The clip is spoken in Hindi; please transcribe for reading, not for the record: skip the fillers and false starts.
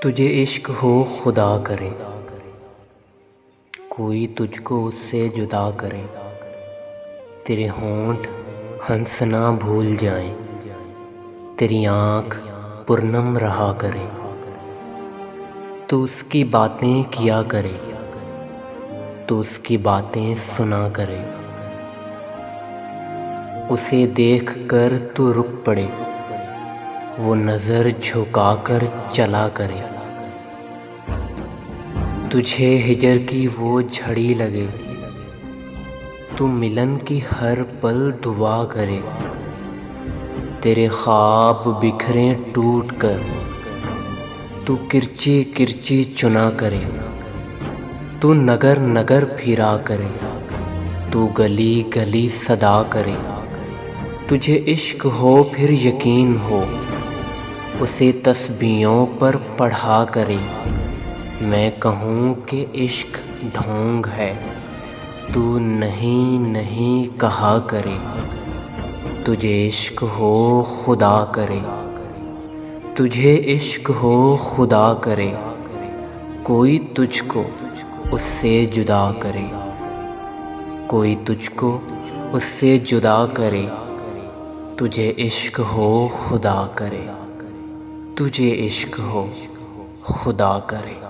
तुझे इश्क हो खुदा करे, कोई तुझको उससे जुदा करे। तेरे होंठ हंस ना भूल जाएं, तेरी आँख पुरनम रहा करे। तू उसकी बातें किया करे, तू उसकी बातें सुना करे। उसे देख कर तू रुक पड़े, वो नज़र झुकाकर चला करे। तुझे हिजर की वो झड़ी लगे, तू मिलन की हर पल दुआ करे। तेरे ख्वाब बिखरें टूट कर, तू किरची किरची चुना करे। तू नगर नगर फिरा करे, तू गली गली सदा करे। तुझे इश्क हो फिर यकीन हो, उसे तस्बीहों पर पढ़ा करे। मैं कहूँ कि इश्क ढोंग है, तू नहीं नहीं कहा करे। तुझे इश्क हो खुदा करे, तुझे इश्क हो खुदा करे। कोई तुझको उससे जुदा करे, कोई तुझको उससे जुदा करे। तुझे इश्क हो खुदा करे, तुझे इश्क हो खुदा करे।